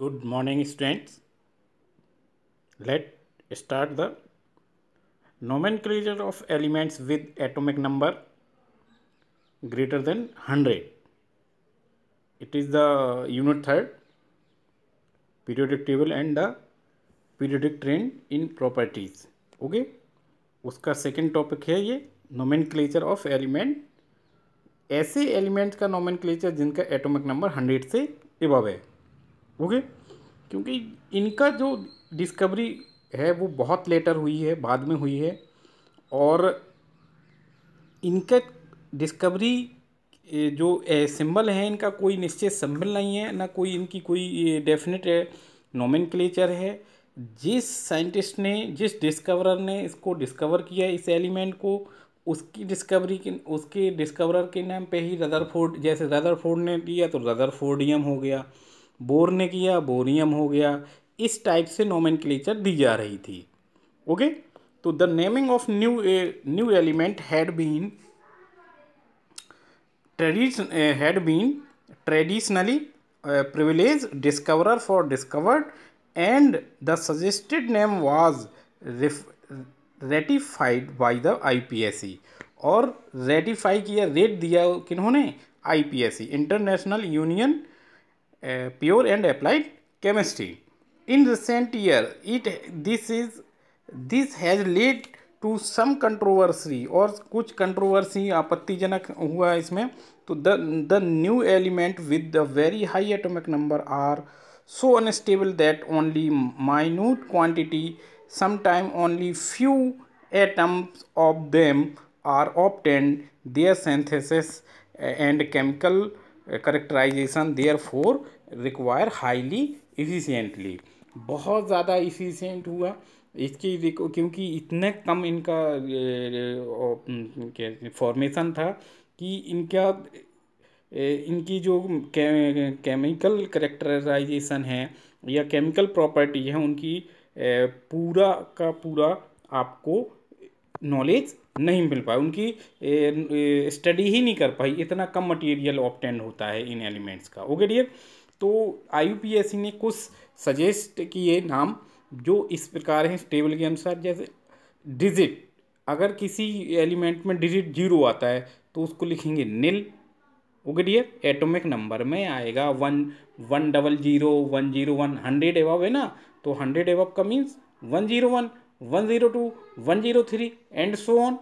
Good morning, students. Let's start the nomenclature of elements with atomic number greater than 100. It is the unit 3rd, periodic table and the periodic trend in properties. Okay, उसका second topic है ये nomenclature of element. ऐसे elements का nomenclature जिनका atomic number 100 से above है. Okay, क्योंकि इनका जो डिस्कवरी है वो बहुत लेटर हुई है, बाद में हुई है, और इनका डिस्कवरी जो सिंबल है इनका कोई निश्चित सिंबल नहीं है, ना कोई इनकी कोई डेफिनेट नोमेनक्लेचर है. जिस साइंटिस्ट ने, जिस डिस्कवरर ने इसको डिस्कवर किया इस एलिमेंट को, उसकी डिस्कवरी के, उसके डिस्कवरर के नाम पे ही रदरफोर्ड, जैसे रदरफोर्ड ने किया तो रदरफोर्डियम हो गया, बोर ने किया बोरियम हो गया. इस टाइप से नोमेनक्लेचर दी जा रही थी. ओके, तो the naming of new element had been traditionally privileged discoverer for discovered, and the suggested name was ratified by the IPSC. और रेटिफाई किया, रेट दिया किन्होंने? IPSC, international union pure and applied chemistry. In recent year this has led to some controversy, और कुछ controversy, आपत्तिजनक हुआ इसमें. तो the new element with the very high atomic number are so unstable that only minute quantity, sometime only few atoms of them are obtained. Their synthesis and chemical characterization therefore require highly efficiently. बहुत ज़्यादा efficient हुआ इसकी, क्योंकि इतने कम इनका formation था कि इनकी जो केमिकल करेक्टराइजेशन है या केमिकल प्रॉपर्टी है उनकी पूरा का पूरा आपको नॉलेज नहीं मिल पाई, उनकी स्टडी ही नहीं कर पाई, इतना कम मटेरियल ऑब्टेंड होता है इन एलिमेंट्स का. ओके डियर, तो IUPAC ने कुछ सजेस्ट किए नाम जो इस प्रकार हैं टेबल के अनुसार. जैसे डिजिट, अगर किसी एलिमेंट में डिजिट 0 आता है तो उसको लिखेंगे नील. ओके डियर, एटॉमिक नंबर में आएगा 100, 101, 100 एबव है ना, तो 100 एबव का means 101, 102, 103 and so on.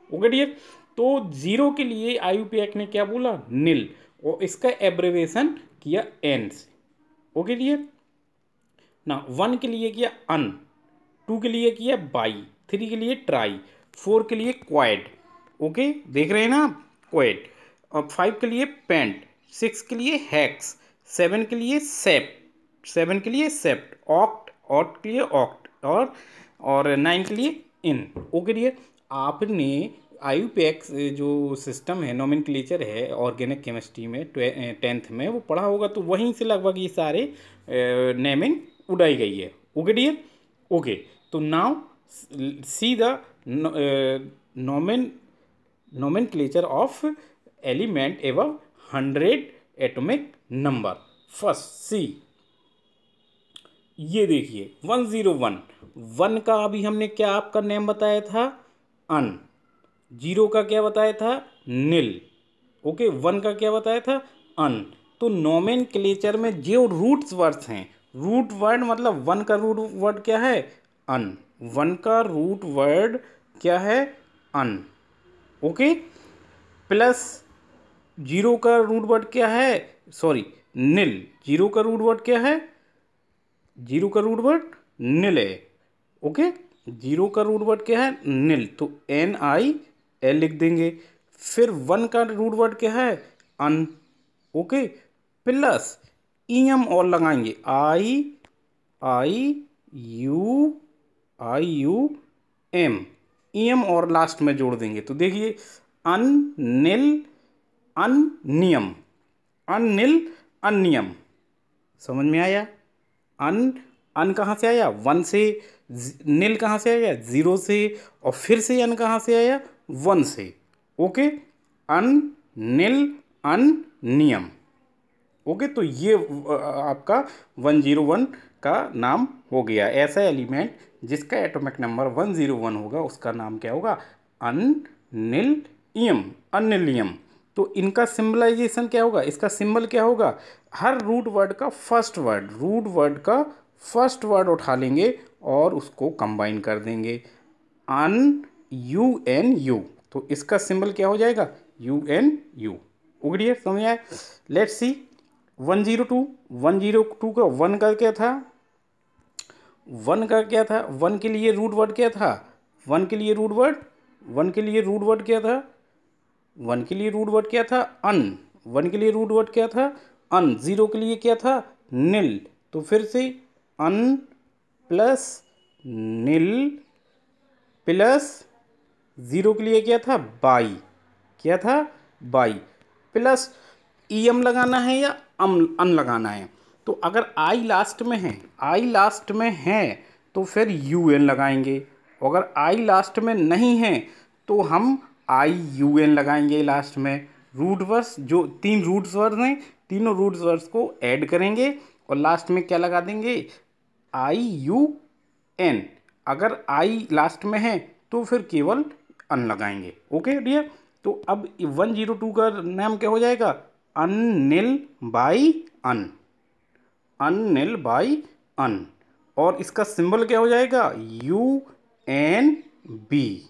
Okay dear, तो 0 के लिए IUPAC ने क्या बोला? नील, और इसका एब्रिवेशन किया एन से. ओके डियर, ना 1 के लिए किया अन, 2 के लिए किया बाई, 3 के लिए ट्राई, 4 के लिए क्वाड. ओके, देख रहे हैं ना आप, क्वाड. और 5 के लिए पेंट, 6 के लिए हैक्स, 7 के लिए सेप्ट, ऑक्ट के लिए ऑक्ट, और 9 के लिए इन. ओके डियर, आपने IUPAC जो सिस्टम है, नोमेनक्लेचर है ऑर्गेनिक केमिस्ट्री में 10th में वो पढ़ा होगा, तो वहीं से लगभग ये सारे नेमिंग उड़ाई गई है. ओके डियर, ओके, तो now see the nomenclature of element above 100 atomic number. First see, ये देखिए 101. 1 का अभी हमने क्या आपका नेम बताया था? अन. 0 का क्या बताया था? नील. ओके, 1 का क्या बताया था? अन. तो नोमेनक्लेचर में जो रूट्स वर्ड्स हैं, रूट वर्ड मतलब 1 का रूट वर्ड क्या है? अन. 1 का रूट वर्ड क्या है? अन. ओके, प्लस 0 का रूट वर्ड क्या है? सॉरी, नील. 0 का रूट वर्ड क्या है? 0 का रूट वर्ड नील है. ओके, 0 का रूट वर्ड क्या है? नील, तो NIL लिख देंगे. फिर 1 का रूट वर्ड क्या है? अन. ओके, प्लस EM और लगाएंगे, IUM, EM और लास्ट में जोड़ देंगे. तो देखिए अननिल अननियम, अननिल अननियम. समझ में आया? अन कहाँ से आया? 1 से. नील कहाँ से आया? 0 से. और फिर से अन कहाँ से आया? 1 से. ओके, अन नील अन नियम. ओके, तो ये आपका 101 का नाम हो गया। ऐसा एलिमेंट जिसका एटॉमिक नंबर 101 होगा उसका नाम क्या होगा? अनिलियम। अनिलियम। तो इनका सिंबलाइजेशन क्या होगा? इसका सिंबल क्या होगा? हर रूट वर्ड का फर्स्ट वर्ड, रूट वर्ड का फर्स्ट वर्ड उठा लेंगे और उसको कंबाइन कर देंगे, अन यू एन यू। तो इसका सिंबल क्या हो जाएगा? U N you. उगड़िए, समझ आए? लेट्स सी 102 का वन का क्या था? वन का क्या था? वन के लिए रूट वर्ड क्या था? वन के लिए रूट वर्ड, वन के लिए रूट वर्ड क्या था? वन के लिए रूट वर्ड क्या था? अन। वन के लिए रूट वर्ड क्या था? अन। जीरो के लिए क्या था? नील। तो फिर से अन प्लस नील प्लस जीरो के लिए क्या था? बाई। क्या था? बाई। प्लस ईएम लगाना है या अन लगाना है? तो अगर आई लास्ट में है, आई लास्ट में है तो फिर यू एन लगाएंगे। अगर आई लास्ट में नहीं है तो हम आई यू एन लगाएंगे लास्ट में। रूट वर्ड्स जो तीन रूट वर्ड्स हैं, तीनों रूट वर्ड्स को ऐड करेंगे और लास्ट में क्या लगा देंगे? आई यू एन। अगर आई लास्ट में है तो फिर केवल अन लगाएंगे। ओके डियर, तो अब 102 का नाम क्या हो जाएगा? अननिल बाई अन। अननिल बाई अन। और इसका सिंबल क्या हो जाएगा? U N B.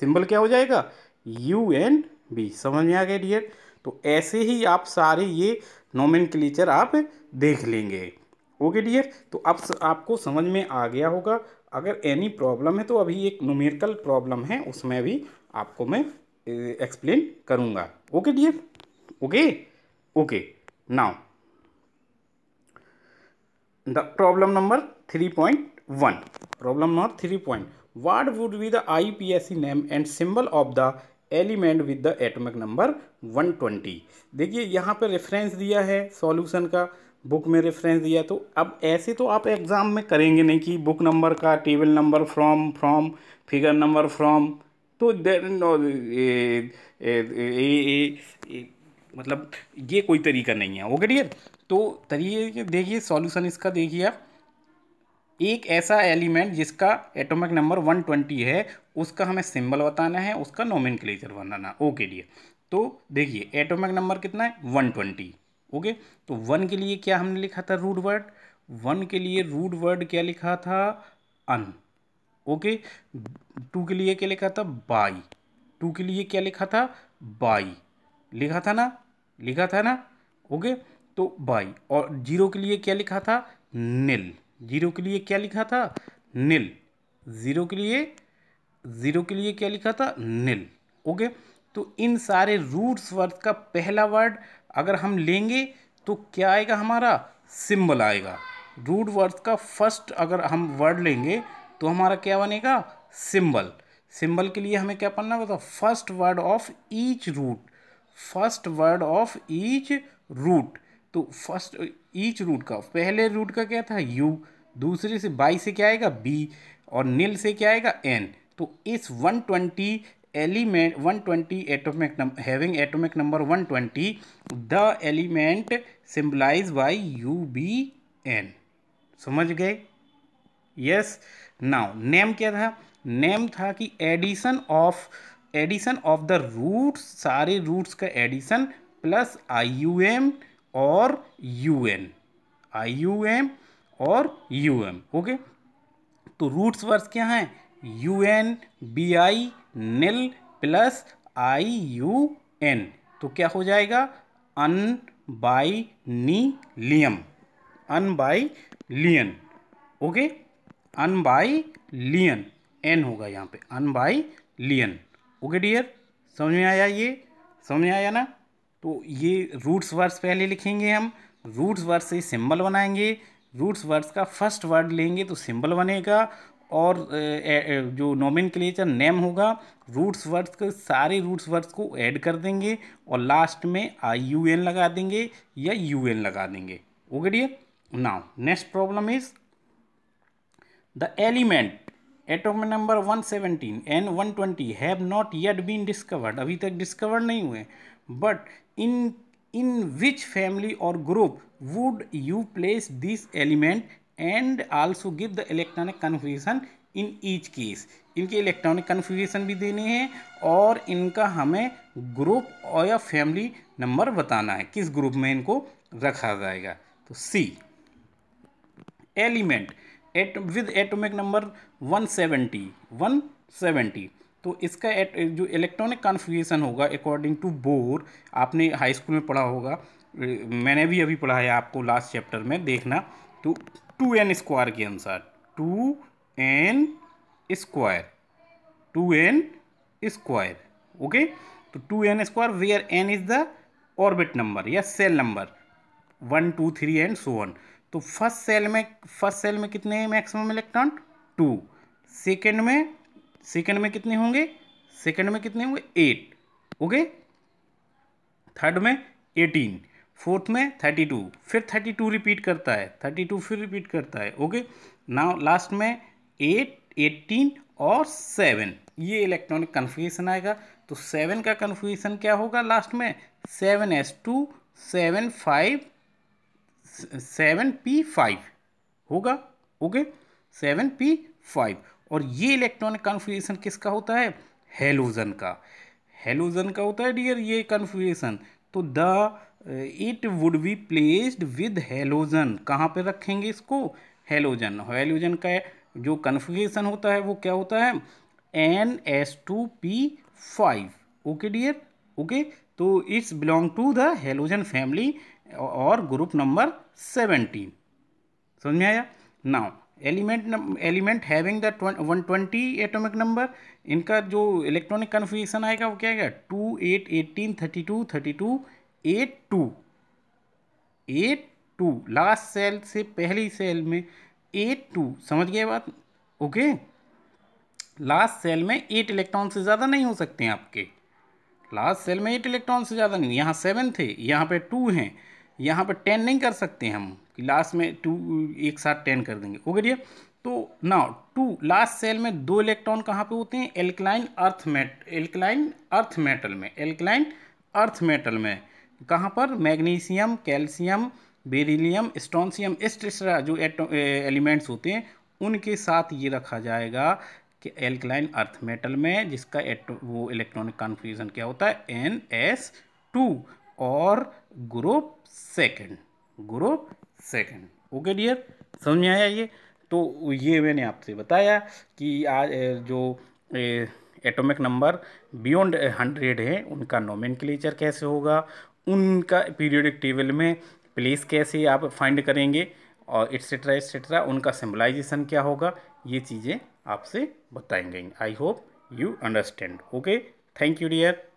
सिंबल क्या हो जाएगा? U N B. समझ में आ गया डियर? तो ऐसे ही आप सारे ये नोमेनक्लेचर आप देख लेंगे। ओके डियर, तो अब आपको समझ में आ गया होगा। अगर एनी प्रॉब्लम है तो अभी एक न्यूमेरिकल प्रॉब्लम है, उसमें भी आपको मैं एक्सप्लेन करूँगा। Okay dear? Okay okay. Now the problem number 3.1. Problem number 3. What would be the IPSC name and symbol of the element with the atomic number 120? देखिए यहाँ पे रेफरेंस दिया है सॉल्यूशन का, बुक में रेफरेंस दिया। तो अब ऐसे तो आप एग्ज़ाम में करेंगे नहीं कि बुक नंबर का, table number from figure number from. तो मतलब ये कोई तरीका नहीं है। ओके डियर, तो तरीके देखिए, सॉल्यूशन इसका देखिए आप। एक ऐसा एलिमेंट जिसका एटॉमिक नंबर 120 है उसका हमें सिंबल बताना है, उसका नोमेनक्लेचर बनाना। ओके डियर, तो देखिए एटॉमिक नंबर कितना है? 120। ओके, तो वन के लिए क्या हमने लिखा था? Root word. वन के लिए रूट वर्ड क्या लिखा था? अन। ओके, टू के लिए क्या लिखा था? बाई। टू के लिए क्या लिखा था? बाई। लिखा था ना? लिखा था ना? ओके, तो बाई। और जीरो के लिए क्या लिखा था? नील। जीरो के लिए क्या लिखा था? नील। जीरो के लिए, जीरो के लिए क्या लिखा था? नील। ओके, तो इन सारे रूट्स वर्ड का पहला वर्ड अगर हम लेंगे तो क्या आएगा? हमारा सिंबल आएगा। रूट वर्ड्स का फर्स्ट अगर हम वर्ड लेंगे तो हमारा क्या बनेगा? सिंबल। सिंबल के लिए हमें क्या पढ़ना होगा? First word of each root. First word of each root. तो फर्स्ट ईच रूट का पहले रूट का क्या था? यू। दूसरे से बाई से क्या आएगा? बी। और नील से क्या आएगा? एन। तो इस 120 element 120 atomic number having atomic number 120, the element symbolize by U B N. समझ गए? यस। नाउ नेम क्या था? नेम था कि एडिशन ऑफ द रूट्स, सारे रूट्स का addition plus I U M और U N. I U M और यू एम। ओके, तो रूट्स वर्ड्स क्या हैं? U N B I nil plus I U N. तो क्या हो जाएगा? अनबाइलियम। अनबाइलियन। ओके, अनबाइलियन। एन होगा यहाँ पे, अनबाइलियन। ओके डियर, समझ में आया? ये समझ में आया ना? तो ये रूट्स वर्ड्स पहले लिखेंगे हम, रूट्स वर्ड से सिंबल बनाएंगे। रूट्स वर्ड्स का फर्स्ट वर्ड लेंगे तो सिंबल बनेगा, और जो नोमेनक्लेचर नेम होगा, रूट्स वर्ड्स के सारे रूट्स वर्ड्स को ऐड कर देंगे और लास्ट में आई यू एन लगा देंगे या यू एन लगा देंगे। Okay dear, now next problem is the element atomic number 117 and 120 have not yet been discovered. अभी तक डिस्कवर नहीं हुए, but in in which family or group would you place this element and also give the electronic configuration in each case. इनके electronic configuration भी देने हैं और इनका हमें ग्रुप और या फैमिली नंबर बताना है, किस ग्रुप में इनको रखा जाएगा. तो सी एलिमेंट विद एटॉमिक नंबर 170. तो इसका जो इलेक्ट्रॉनिक कॉन्फ़िगरेशन होगा अकॉर्डिंग टू बोर, आपने हाई स्कूल में पढ़ा होगा, मैंने भी अभी पढ़ा है आपको लास्ट चैप्टर में, देखना. तो 2n स्क्वायर के अनुसार 2n स्क्वायर ओके. तो 2n square where n is the orbit number या shell number 1 2 3 and so on. तो फर्स्ट सेल में कितने हैं मैक्सिमम इलेक्ट्रॉन 2. सेकेंड में कितने होंगे 8 ओके. थर्ड में 18, फोर्थ में 32, फिर 32 रिपीट करता है, 32 फिर रिपीट करता है ओके. नाउ लास्ट में 8 18 और 7 ये इलेक्ट्रॉनिक कन्फिगरेशन आएगा. तो 7 का कन्फिगरेशन क्या होगा लास्ट में 7s2 7p5 होगा ओके. 7p5. और ये इलेक्ट्रॉनिक कन्फिगरेशन किसका होता है हेलोजन का होता है डियर ये कन्फिगरेशन. तो it would be placed with halogen. कहाँ पे रखेंगे इसको हेलोजन का जो कन्फिगरेशन होता है वो क्या होता है NS2p5 ओके डियर ओके. तो it's belong to the halogen family और ग्रुप नंबर 17. समझ में आया. Now element having the 120 atomic number, इनका जो इलेक्ट्रॉनिक कन्फिगरेशन आएगा वो क्या आएगा 2 8 18 32 32 8 2. लास्ट सेल से पहली सेल में 8 2. समझ गए बात ओके. लास्ट सेल में 8 इलेक्ट्रॉन से ज़्यादा नहीं हो सकते हैं आपके. लास्ट सेल में 8 इलेक्ट्रॉन से ज़्यादा नहीं. यहाँ 7 थे, यहाँ पे 2 हैं, यहाँ पे 10 नहीं कर सकते हम कि लास्ट में 2 एक साथ 10 कर देंगे ओके डियर. तो नाउ 2 लास्ट सेल में 2 इलेक्ट्रॉन कहाँ पे होते हैं एल्कलाइन अर्थ मेटल में. कहाँ पर मैग्नीशियम कैल्शियम बेरिलियम स्ट्रोंशियम इस तरह जो एलिमेंट्स होते हैं उनके साथ ये रखा जाएगा कि एल्कलाइन अर्थ मेटल में, जिसका वो इलेक्ट्रॉनिक कॉन्फिगरेशन क्या होता है NS2 और ग्रुप सेकंड ओके डियर. समझ में आया ये. तो ये मैंने आपसे बताया कि आज जो एटॉमिक नंबर बियॉन्ड 100 है उनका नोमेनक्लेचर कैसे होगा, उनका पीरियोडिक टेबल में प्लेस कैसे आप फाइंड करेंगे और एट्सेट्रा उनका सिंबलाइजेशन क्या होगा, ये चीज़ें आपसे बताएंगे. I hope you understand okay. Thank you dear.